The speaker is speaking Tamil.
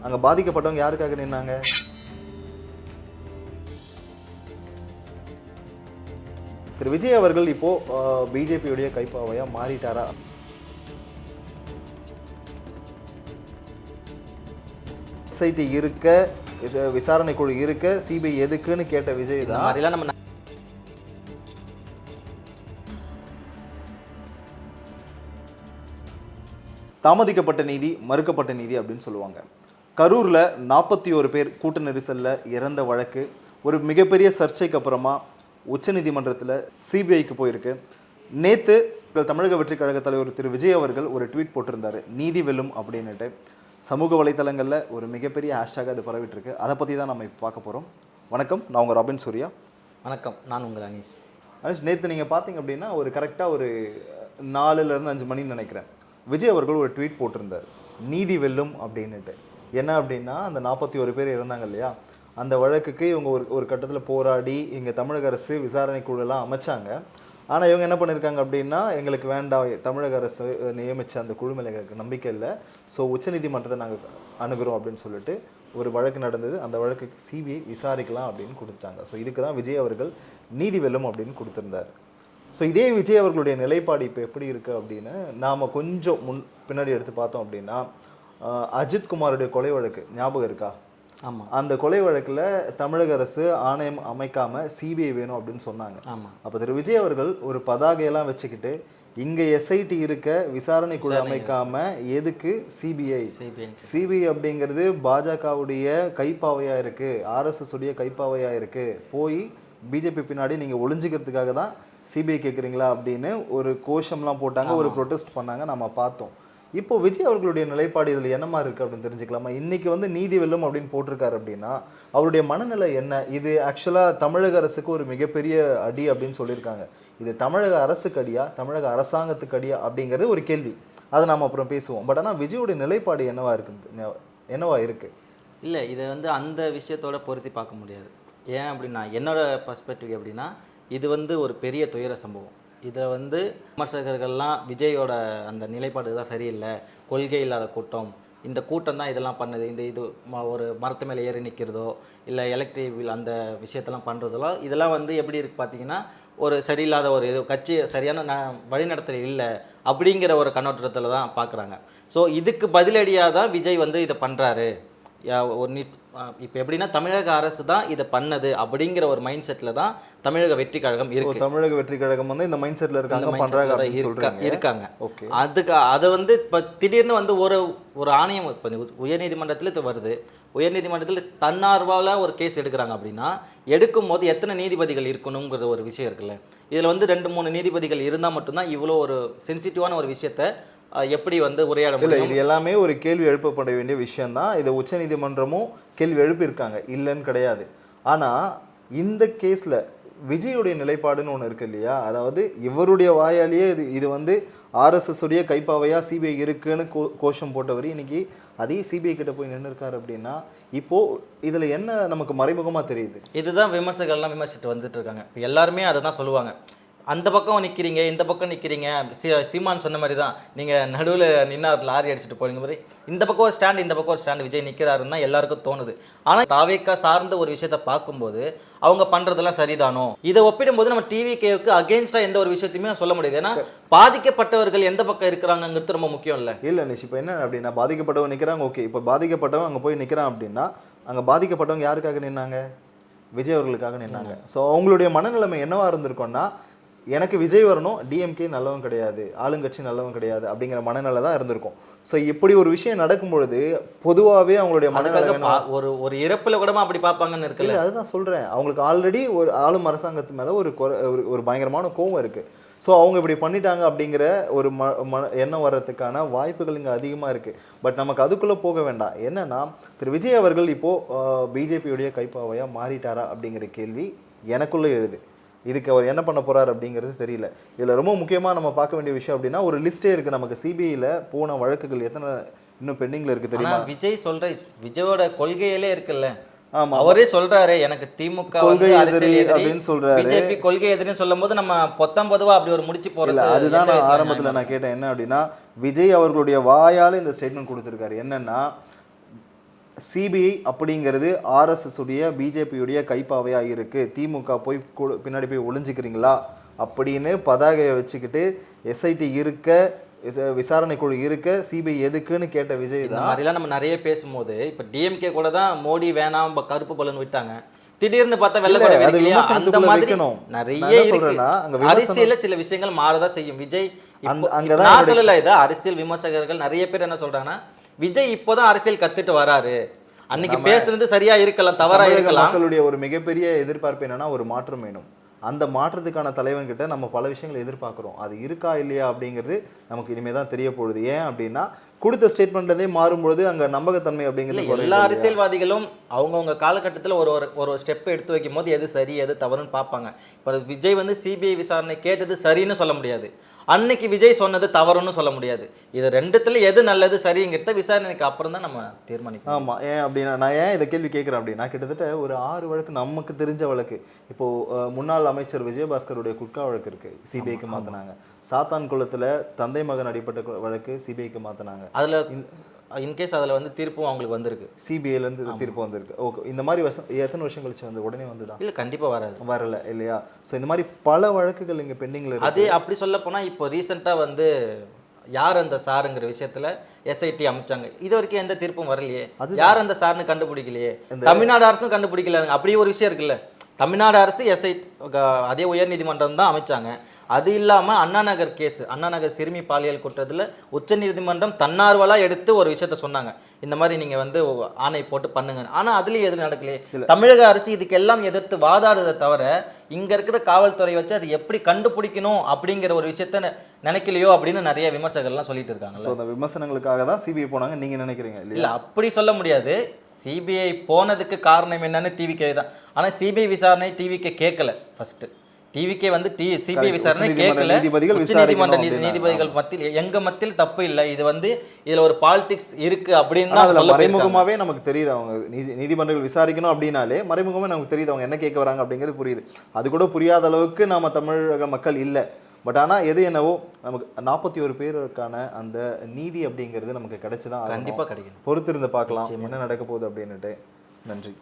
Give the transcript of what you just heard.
அங்கே பாதிக்கப்பட்டவங்க யாருக்காக நின்னாங்க? திரு விஜய் அவர்கள் இப்போ பிஜேபியுடைய கைப்பாவையா மாறிட்டாரா? எஸ்ஐடி இருக்க, விசாரணை குழு இருக்க, சிபிஐ எதுக்குன்னு கேட்ட விஜய் தான் நம்ம தாமதிக்கப்பட்ட நீதி, மறுக்கப்பட்ட நீதி அப்படின்னு சொல்லுவாங்க. கரூரில் 41 பேர் கூட்ட நெரிசலில் இறந்த வழக்கு ஒரு மிகப்பெரிய சர்ச்சைக்கு அப்புறமா உச்சநீதிமன்றத்தில் சிபிஐக்கு போயிருக்கு. நேற்று தமிழக வெற்றி கழக தலைவர் திரு விஜய் அவர்கள் ஒரு ட்வீட் போட்டிருந்தார், நீதி வெல்லும் அப்படின்னுட்டு. சமூக வலைத்தளங்களில் ஒரு மிகப்பெரிய ஹேஷ்டாக அது பரவிட்டுருக்கு. அதை பற்றி தான் நம்ம இப்போ பார்க்க போகிறோம். வணக்கம், நான் உங்கள் ராபின் சூர்யா. வணக்கம், நான் உங்கள் அனீஷ். அனீஷ், நேற்று நீங்கள் பார்த்தீங்க அப்படின்னா ஒரு கரெக்டாக ஒரு 4லேருந்து 5 மணின்னு நினைக்கிறேன், விஜய் அவர்கள் ஒரு ட்வீட் போட்டிருந்தார், நீதி வெல்லும் அப்படின்னுட்டு. என்ன அப்படின்னா, அந்த 41 பேர் இருந்தாங்க இல்லையா, அந்த வழக்குக்கு இவங்க ஒரு கட்டத்தில் போராடி இங்கே தமிழக அரசு விசாரணை குழுலாம் அமைச்சாங்க. ஆனால் இவங்க என்ன பண்ணியிருக்காங்க அப்படின்னா, எங்களுக்கு வேண்டாம், தமிழக அரசு நியமித்த அந்த குழு மேலே எங்களுக்கு நம்பிக்கை இல்லை, ஸோ உச்சநீதிமன்றத்தை நாங்கள் அணுகிறோம் அப்படின்னு சொல்லிட்டு ஒரு வழக்கு நடந்தது. அந்த வழக்குக்கு சிபிஐ விசாரிக்கலாம் அப்படின்னு கொடுத்துட்டாங்க. ஸோ இதுக்கு தான் விஜய் அவர்கள் நீதி வெல்லும் அப்படின்னு கொடுத்துருந்தார். ஸோ இதே விஜய் அவர்களுடைய நிலைப்பாடு இப்போ எப்படி இருக்குது அப்படின்னு நாம் கொஞ்சம் பின்னாடி எடுத்து பார்த்தோம் அப்படின்னா, அஜித் குமாருடைய கொலை வழக்கு ஞாபகம் இருக்கா? ஆமாம். அந்த கொலை வழக்கில் தமிழக அரசு ஆணையம் அமைக்காமல் சிபிஐ வேணும் அப்படின்னு சொன்னாங்க. ஆமாம். அப்போ திரு விஜய் அவர்கள் ஒரு பதாகையெல்லாம் வச்சுக்கிட்டு இங்கே எஸ்ஐடி இருக்க, விசாரணை குழு அமைக்காமல் எதுக்கு சிபிஐ? சிபிஐ அப்படிங்கிறது பாஜகவுடைய கைப்பாவையாக இருக்குது, ஆர்எஸ்எஸ் உடைய கைப்பாவையாக இருக்குது, போய் பிஜேபி பின்னாடி நீங்கள் ஒளிஞ்சிக்கிறதுக்காக தான் சிபிஐ கேட்குறீங்களா அப்படின்னு ஒரு கோஷம்லாம் போட்டாங்க, ஒரு ப்ரொட்டஸ்ட் பண்ணாங்க, நம்ம பார்த்தோம். இப்போ விஜய் அவர்களுடைய நிலைப்பாடு இதில் என்னமா இருக்குது அப்படின்னு தெரிஞ்சுக்கலாமா? இன்றைக்கி வந்து நீதி வெல்லும் அப்படின்னு போட்டிருக்காரு அப்படின்னா அவருடைய மனநிலை என்ன? இது ஆக்சுவலாக தமிழக அரசுக்கு ஒரு மிகப்பெரிய அடி அப்படின்னு சொல்லியிருக்காங்க. இது தமிழக அரசுக்கு அடியா, தமிழக அரசாங்கத்துக்கு அடியா அப்படிங்கிறது ஒரு கேள்வி. அதை நாம் அப்புறம் பேசுவோம். பட் ஆனால் விஜயோடைய நிலைப்பாடு என்னவா இருக்குது? இல்லை, இதை வந்து அந்த விஷயத்தோட பொருத்தி பார்க்க முடியாது. ஏன் அப்படின்னா, என்னோட பர்ஸ்பெக்டிவ் எப்படின்னா, இது வந்து ஒரு பெரிய துயர சம்பவம். இதில் வந்து விமர்சகர்கள்லாம் விஜயோட அந்த நிலைப்பாடு தான் சரியில்லை, கொள்கை இல்லாத கூட்டம், இந்த கூட்டம் தான் இதெல்லாம் பண்ணுது, இது ஒரு மரத்து மேலே ஏறி நிற்கிறதோ இல்லை எலக்ட்ரிக் அந்த விஷயத்தெல்லாம் பண்ணுறதோ, இதெல்லாம் வந்து எப்படி இருக்குது பார்த்தீங்கன்னா, ஒரு சரியில்லாத ஒரு இது கட்சி சரியான வழிநடத்தல் இல்லை அப்படிங்கிற ஒரு கண்ணோட்டத்தில் தான் பார்க்குறாங்க. ஸோ இதுக்கு பதிலடியாக தான் விஜய் வந்து இதை பண்ணுறாரு. ஒரு இப்போ எப்படின்னா, தமிழக அரசு தான் இதை பண்ணது அப்படிங்கிற ஒரு மைண்ட் செட்டில் தான் தமிழக வெற்றி கழகம் இருக்கு. தமிழக வெற்றி கழகம் வந்து இந்த மைண்ட் செட்டில் இருக்காங்க. அதை வந்து இப்போ திடீர்னு வந்து ஒரு ஆணையம் இப்போ உயர்நீதிமன்றத்தில் இது வருது, உயர்நீதிமன்றத்தில் தன்னார்வால் ஒரு கேஸ் எடுக்கிறாங்க அப்படின்னா, எடுக்கும் போது எத்தனை நீதிபதிகள் இருக்கணுங்கிற ஒரு விஷயம் இருக்குல்ல. இதில் வந்து 2-3 நீதிபதிகள் இருந்தால் மட்டும்தான் இவ்வளோ ஒரு சென்சிட்டிவான ஒரு விஷயத்தை எப்படி வந்து உரையாட முடியும்? இது எல்லாமே ஒரு கேள்வி எழுப்பப்பட வேண்டிய விஷயம்தான். இதை உச்சநீதிமன்றமும் கேள்வி எழுப்பியிருக்காங்க, இல்லைன்னு கிடையாது. ஆனால் இந்த கேஸில் விஜயுடைய நிலைப்பாடுன்னு ஒன்று இருக்கு இல்லையா, அதாவது இவருடைய வாயாலேயே இது வந்து ஆர்எஸ்எஸ் உடைய கைப்பாவையாக சிபிஐ இருக்குன்னு கோஷம் போட்டவர் இன்னைக்கு அதே சிபிஐ கிட்ட போய் நின்று இருக்காரு அப்படின்னா, இப்போது இதில் என்ன நமக்கு மறைமுகமாக தெரியுது? இதுதான் விமர்சகர்கள்லாம் விமர்சிட்டு வந்துட்டு இருக்காங்க. இப்போ எல்லாருமே அதை தான் சொல்லுவாங்க, அந்த பக்கம் நிற்கிறீங்க, இந்த பக்கம் நிற்கிறீங்க. சீமான் சொன்ன மாதிரி தான், நீங்கள் நடுவில் நின்று லாரி அடிச்சுட்டு போகிற மாதிரி இந்த பக்கம் ஒரு ஸ்டாண்டு, இந்த பக்கம் ஒரு ஸ்டாண்டு விஜய் நிற்கிறாருன்னு தான் எல்லாருக்கும் தோணுது. ஆனால் தாவேக்கா சார்ந்த ஒரு விஷயத்தை பார்க்கும்போது அவங்க பண்ணுறதெல்லாம் சரிதானோ, இதை ஒப்பிடும்போது நம்ம டிவிகேவுக்கு அகெயின்ஸ்டாக எந்த ஒரு விஷயத்தையுமே சொல்ல முடியாது. ஏன்னா பாதிக்கப்பட்டவர்கள் எந்த பக்கம் இருக்கிறாங்கிறது ரொம்ப முக்கியம் இல்லை. இல்லை நிஷ், இப்போ என்ன அப்படின்னா, பாதிக்கப்பட்டவங்க நிற்கிறாங்க, ஓகே. இப்போ பாதிக்கப்பட்டவங்க அங்கே போய் நிற்கிறான் அப்படின்னா, அங்கே பாதிக்கப்பட்டவங்க யாருக்காக நின்னாங்க? விஜய் அவர்களுக்காக நின்னாங்க. ஸோ அவங்களுடைய மனநிலைமை என்னவா இருந்திருக்கோன்னா, எனக்கு விஜய் வரணும், டிஎம்கே நல்லவன் கிடையாது, ஆளுங்கட்சி நல்லவன் கிடையாது அப்படிங்கிற மனநிலை தான் இருந்திருக்கும். ஸோ இப்படி ஒரு விஷயம் நடக்கும் பொழுது பொதுவாகவே அவங்களுடைய மனநிலை ஒரு இறப்பில் கூட அப்படி பார்ப்பாங்கன்னு இருக்குல்ல. அதுதான் சொல்கிறேன், அவங்களுக்கு ஆல்ரெடி ஒரு ஆளும் அரசாங்கத்து மேலே ஒரு பயங்கரமான கோவம் இருக்குது. ஸோ அவங்க இப்படி பண்ணிட்டாங்க அப்படிங்கிற ஒரு எண்ணம் வர்றதுக்கான வாய்ப்புகள் இங்கே அதிகமாக இருக்குது. பட் நமக்கு அதுக்குள்ளே போக வேண்டாம். என்னன்னா, திரு விஜய் அவர்கள் இப்போது பிஜேபியுடைய கைப்பாவையாக மாறிட்டாரா அப்படிங்கிற கேள்வி எனக்குள்ளே எழுது. இதுக்கு அவர் என்ன பண்ண போகிறார் அப்படிங்கிறது தெரியல. இதில் ரொம்ப முக்கியமாக நம்ம பார்க்க வேண்டிய விஷயம் அப்படின்னா, ஒரு லிஸ்ட்டே இருக்குது நமக்கு. சிபிஐயில் போன வழக்குகள் எத்தனை இன்னும் பெண்டிங்கில் இருக்குது தெரியுமா? விஜய் சொல்கிற விஜயோட கொள்கையிலே இருக்குல்ல. ஆமாம், அவரே சொல்கிறாரு, எனக்கு திமுக கொள்கை எதிரி அப்படின்னு சொல்கிறாரு, பிஜேபி கொள்கை எதிரின்னு சொல்லும் போது நம்ம பொதுவாக அப்படி ஒரு முடிச்சு போகிறல. அதுதான் நான் ஆரம்பத்தில் நான் கேட்டேன் என்ன அப்படின்னா, விஜய் அவர்களுடைய வாயால் இந்த ஸ்டேட்மெண்ட் கொடுத்துருக்காரு. என்னென்னா, சிபிஐ அப்படிங்கிறது ஆர்எஸ்எஸ் உடைய பிஜேபியுடைய கைப்பாவையாக இருக்குது, திமுக போய் பின்னாடி போய் ஒளிஞ்சிக்கிறீங்களா அப்படின்னு பதாகையை வச்சுக்கிட்டு எஸ்ஐடி இருக்க விசாரணை குழு இருக்க சிபிஐ எதுக்குன்னு கேட்ட விஜய் இந்த தான். மாதிரிலாம் நம்ம நிறைய பேசும்போது இப்போ டிஎம்கே கூட தான் மோடி வேணாம் கருப்பு பலன் விட்டாங்க, திடீர்னு பார்த்தா வெள்ளை அது அந்த மாதிரி வைக்கணும். நிறைய நான் என்ன இருக்கு. சொல்றேன்னா, அங்க அரசியல்ல சில விஷயங்கள் மாறதான் செய்யும். விஜய் அங்கதான் நான் சொல்லல, இதை அரசியல் விமர்சகர்கள் நிறைய பேர் என்ன சொல்றாங்கன்னா, விஜய் இப்போதான் அரசியல் கத்துட்டு வராரு, அன்னைக்கு பேசுறது சரியா இருக்கலாம், தவறா இருக்கலாம். மக்களுடைய ஒரு மிகப்பெரிய எதிர்பார்ப்பு என்னன்னா ஒரு மாற்றம் வேணும். அந்த மாற்றத்துக்கான தலைவன் கிட்ட நம்ம பல விஷயங்களை எதிர்பார்க்குறோம். அது இருக்கா இல்லையா அப்படிங்கிறது நமக்கு இனிமே தான் தெரிய போகுது. ஏன் அப்படின்னா கொடுத்த ஸ்டேட்மெண்ட்லேருந்தே மாறும்பொழுது அங்கே நம்பகத்தன்மை அப்படிங்கிறது எல்லா அரசியல்வாதிகளும் அவங்கவுங்க காலகட்டத்தில் ஒரு ஸ்டெப் எடுத்து வைக்கும் போது எது சரி எது தவறுன்னு பார்ப்பாங்க. இப்போ விஜய் வந்து சிபிஐ விசாரணை கேட்டது சரின்னு சொல்ல முடியாது, அன்னைக்கு விஜய் சொன்னது தவறுன்னு சொல்ல முடியாது. இது ரெண்டுத்துல எது நல்லது சரிங்கிறத விசாரணைக்கு அப்புறம் தான் நம்ம தீர்மானிக்கணும். ஆமாம். ஏன் அப்படின்னா நான் ஏன் இதை கேள்வி கேட்குறேன் அப்படின்னா, கிட்டத்தட்ட ஒரு 6 வழக்கு நமக்கு தெரிஞ்ச வழக்கு. இப்போது முன்னாள் அமைச்சர் விஜயபாஸ்கருடைய குட்கா வழக்கு இருக்குது, சிபிஐக்கு மாற்றினாங்க. சாத்தான் குளத்தில் தந்தை மகன் அடிப்பட்ட வழக்கு சிபிஐக்கு மாற்றினாங்க. அதில் இன்கேஸ் அதில் வந்து தீர்ப்பும் அவங்களுக்கு வந்திருக்கு, சிபிஐலேருந்து தீர்ப்பு வந்திருக்கு. ஓகே, இந்த மாதிரி எத்தனை வருஷம் கழிச்சு வந்து உடனே வந்துதான்? இல்லை கண்டிப்பாக வராது, வரல இல்லையா? ஸோ இந்த மாதிரி பல வழக்குகள் இங்கே பெண்டிங்கில் இருக்கு. அது அப்படி சொல்ல போனால் இப்போ ரீசெண்டாக வந்து யார் அந்த சாருங்கிற விஷயத்துல எஸ்ஐடி அமைச்சாங்க, இது வரைக்கும் எந்த தீர்ப்பும் வரலையே, யார் அந்த சார்னு கண்டுபிடிக்கலையே, தமிழ்நாடு அரசும் கண்டுபிடிக்கல. அப்படி ஒரு விஷயம் இருக்குல்ல, தமிழ்நாடு அரசு அதே உயர்நீதிமன்றம் தான் அமைச்சாங்க. அது இல்லாமல் அண்ணா நகர் கேஸ், அண்ணா நகர் சிறுமி பாலியல் குற்றத்தில் உச்சநீதிமன்றம் தன்னார்வலாக எடுத்து ஒரு விஷயத்த சொன்னாங்க, இந்த மாதிரி நீங்கள் வந்து ஆணை போட்டு பண்ணுங்க. ஆனால் அதுலேயும் எதுவும் நடக்கலையே. தமிழக அரசு இதுக்கெல்லாம் எதிர்த்து வாதாடுறதை தவிர இங்கே இருக்கிற காவல்துறை வச்சு அது எப்படி கண்டுபிடிக்கணும் அப்படிங்கிற ஒரு விஷயத்த நினைக்கலையோ அப்படின்னு நிறைய விமர்சகர்கள்லாம் சொல்லிட்டு இருக்காங்க. ஸோ அந்த விமர்சனங்களுக்காக தான் சிபிஐ போனாங்க நீங்கள் நினைக்கிறீங்க இல்லையா? இல்லை, அப்படி சொல்ல முடியாது. சிபிஐ போனதுக்கு காரணம் என்னன்னு டிவிகே தான். ஆனால் சிபிஐ விசாரணை டிவிகே கேட்கல. ஃபர்ஸ்ட் டிவிகே வந்து சிபிஐ விசாரணை கேட்கல. உச்சநீதிமன்ற நீதிபதிகள் மத்தியில் எங்க மத்தியில் தப்பு இல்லை, இது வந்து இதுல ஒரு பாலிடிக்ஸ் இருக்கு அப்படின்னு தான் மறைமுகமாவே நமக்கு தெரியுது. அவங்க நீதிமன்றங்கள் விசாரிக்கணும் அப்படின்னாலே மறைமுகமே நமக்கு தெரியுது அவங்க என்ன கேட்க வராங்க அப்படிங்கிறது புரியுது. அது கூட புரியாத அளவுக்கு நம்ம தமிழக மக்கள் இல்லை. பட் ஆனால் எது என்னவோ நமக்கு 41 பேருக்கான அந்த நீதி அப்படிங்கிறது நமக்கு கிடைச்சுதான் கண்டிப்பாக கிடைக்கும். பொறுத்திருந்து பார்க்கலாம் என்ன நடக்க போகுது அப்படின்னுட்டு. நன்றி.